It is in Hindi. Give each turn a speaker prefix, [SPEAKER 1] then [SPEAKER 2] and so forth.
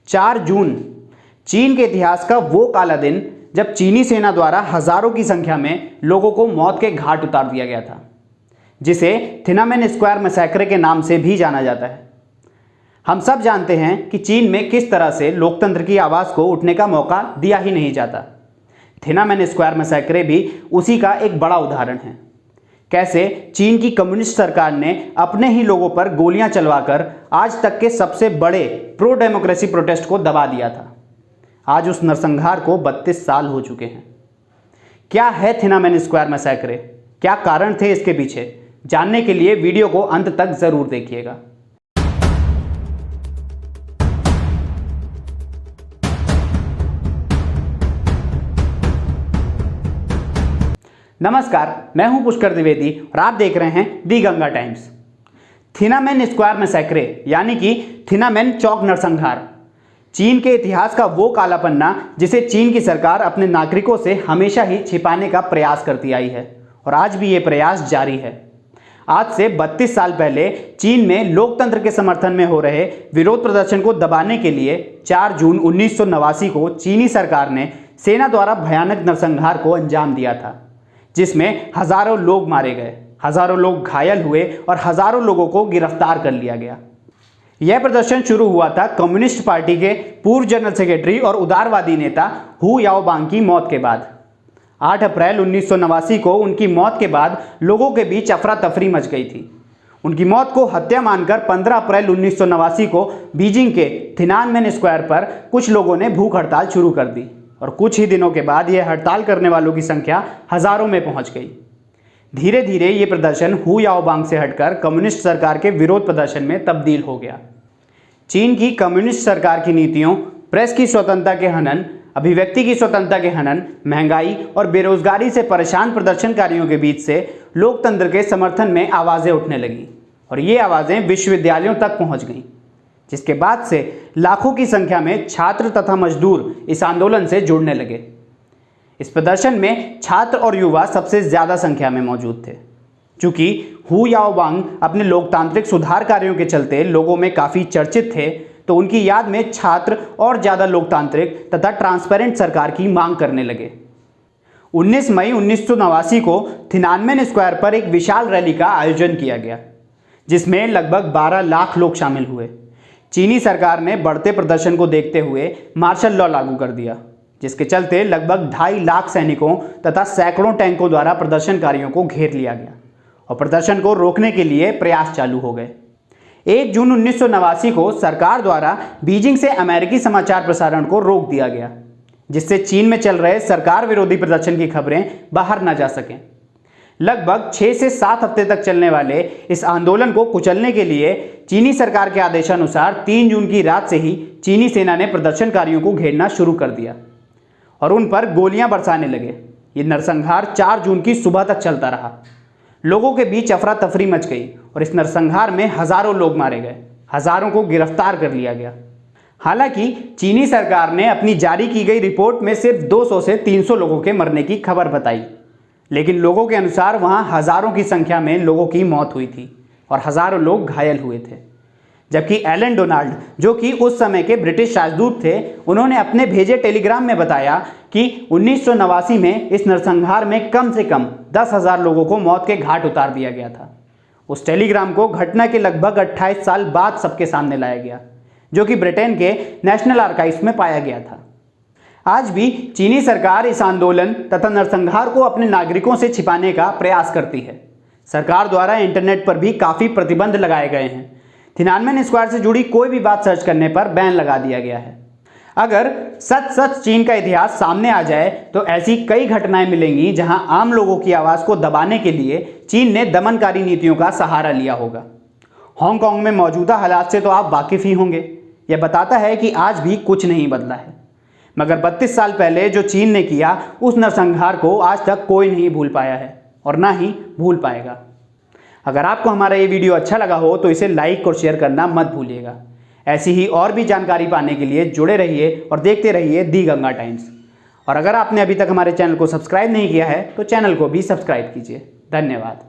[SPEAKER 1] 4 जून चीन के इतिहास का वो काला दिन जब चीनी सेना द्वारा हजारों की संख्या में लोगों को मौत के घाट उतार दिया गया था, जिसे थिनामेन स्क्वायर मैसेक्रे के नाम से भी जाना जाता है। हम सब जानते हैं कि चीन में किस तरह से लोकतंत्र की आवाज़ को उठने का मौका दिया ही नहीं जाता। थिनामेन स्क्वायर मैसेक्रे भी उसी का एक बड़ा उदाहरण है। कैसे चीन की कम्युनिस्ट सरकार ने अपने ही लोगों पर गोलियां चलवाकर आज तक के सबसे बड़े प्रो डेमोक्रेसी प्रोटेस्ट को दबा दिया था। आज उस नरसंहार को 32 साल हो चुके हैं। क्या है थिनामेन स्क्वायर मैसेक्रे, क्या कारण थे इसके पीछे, जानने के लिए वीडियो को अंत तक जरूर देखिएगा। नमस्कार, मैं हूं पुष्कर द्विवेदी और आप देख रहे हैं दी गंगा टाइम्स। थिनामेन स्क्वायर मैसेक्रे यानी कि थिनामेन चौक नरसंहार चीन के इतिहास का वो काला पन्ना जिसे चीन की सरकार अपने नागरिकों से हमेशा ही छिपाने का प्रयास करती आई है और आज भी ये प्रयास जारी है। आज से 32 साल पहले चीन में लोकतंत्र के समर्थन में हो रहे विरोध प्रदर्शन को दबाने के लिए 4 जून 1989 को चीनी सरकार ने सेना द्वारा भयानक नरसंहार को अंजाम दिया था, जिसमें हजारों लोग मारे गए, हजारों लोग घायल हुए और हजारों लोगों को गिरफ्तार कर लिया गया। यह प्रदर्शन शुरू हुआ था कम्युनिस्ट पार्टी के पूर्व जनरल सेक्रेटरी और उदारवादी नेता हु याओबांग की मौत के बाद। 8 अप्रैल 1989 को उनकी मौत के बाद लोगों के बीच अफरा तफरी मच गई थी। उनकी मौत को हत्या मानकर 15 अप्रैल 1989 को बीजिंग के थिनानमेन स्क्वायर पर कुछ लोगों ने भूख हड़ताल शुरू कर दी और कुछ ही दिनों के बाद यह हड़ताल करने वालों की संख्या हजारों में पहुंच गई। धीरे धीरे ये प्रदर्शन हु याओबांग से हटकर कम्युनिस्ट सरकार के विरोध प्रदर्शन में तब्दील हो गया। चीन की कम्युनिस्ट सरकार की नीतियों, प्रेस की स्वतंत्रता के हनन, अभिव्यक्ति की स्वतंत्रता के हनन, महंगाई और बेरोजगारी से परेशान प्रदर्शनकारियों के बीच से लोकतंत्र के समर्थन में आवाज़ें उठने लगीं और ये आवाज़ें विश्वविद्यालयों तक पहुंच गईं, जिसके बाद से लाखों की संख्या में छात्र तथा मजदूर इस आंदोलन से जुड़ने लगे। इस प्रदर्शन में छात्र और युवा सबसे ज़्यादा संख्या में मौजूद थे। चूँकि हु याओबांग अपने लोकतांत्रिक सुधार कार्यों के चलते लोगों में काफ़ी चर्चित थे, तो उनकी याद में छात्र और ज़्यादा लोकतांत्रिक तथा ट्रांसपेरेंट सरकार की मांग करने लगे। 19 मई 1989 को थिनानमेन स्क्वायर पर एक विशाल रैली का आयोजन किया गया, जिसमें लगभग 12 लाख लोग शामिल हुए। चीनी सरकार ने बढ़ते प्रदर्शन को देखते हुए मार्शल लॉ लागू कर दिया, जिसके चलते लगभग 2.5 लाख सैनिकों तथा सैकड़ों टैंकों द्वारा प्रदर्शनकारियों को घेर लिया गया और प्रदर्शन को रोकने के लिए प्रयास चालू हो गए। 1 जून 1989 को सरकार द्वारा बीजिंग से अमेरिकी समाचार प्रसारण को रोक दिया गया, जिससे चीन में चल रहे सरकार विरोधी प्रदर्शन की खबरें बाहर न जा सकें। लगभग 6 से 7 हफ्ते तक चलने वाले इस आंदोलन को कुचलने के लिए चीनी सरकार के आदेशानुसार 3 जून की रात से ही चीनी सेना ने प्रदर्शनकारियों को घेरना शुरू कर दिया और उन पर गोलियां बरसाने लगे। ये नरसंहार 4 जून की सुबह तक चलता रहा। लोगों के बीच अफरा तफरी मच गई और इस नरसंहार में हजारों लोग मारे गए, हजारों को गिरफ्तार कर लिया गया। हालांकि चीनी सरकार ने अपनी जारी की गई रिपोर्ट में सिर्फ 200 से 300 लोगों के मरने की खबर बताई, लेकिन लोगों के अनुसार वहां हजारों की संख्या में लोगों की मौत हुई थी और हजारों लोग घायल हुए थे। जबकि एलन डोनाल्ड, जो कि उस समय के ब्रिटिश राजदूत थे, उन्होंने अपने भेजे टेलीग्राम में बताया कि 1989 में इस नरसंहार में कम से कम 10,000 लोगों को मौत के घाट उतार दिया गया था। उस टेलीग्राम को घटना के लगभग 28 साल बाद सबके सामने लाया गया, जो कि ब्रिटेन के नेशनल आर्काइव्स में पाया गया था। आज भी चीनी सरकार इस आंदोलन तथा नरसंहार को अपने नागरिकों से छिपाने का प्रयास करती है। सरकार द्वारा इंटरनेट पर भी काफ़ी प्रतिबंध लगाए गए हैं। थिनानमेन स्क्वायर से जुड़ी कोई भी बात सर्च करने पर बैन लगा दिया गया है। अगर सच चीन का इतिहास सामने आ जाए तो ऐसी कई घटनाएं मिलेंगी जहां आम लोगों की आवाज़ को दबाने के लिए चीन ने दमनकारी नीतियों का सहारा लिया होगा। हांगकांग में मौजूदा हालात से तो आप वाकिफ़ ही होंगे। यह बताता है कि आज भी कुछ नहीं बदला है, मगर 32 साल पहले जो चीन ने किया उस नरसंहार को आज तक कोई नहीं भूल पाया है और ना ही भूल पाएगा। अगर आपको हमारा ये वीडियो अच्छा लगा हो तो इसे लाइक और शेयर करना मत भूलिएगा। ऐसी ही और भी जानकारी पाने के लिए जुड़े रहिए और देखते रहिए दी गंगा टाइम्स। और अगर आपने अभी तक हमारे चैनल को सब्सक्राइब नहीं किया है तो चैनल को भी सब्सक्राइब कीजिए। धन्यवाद।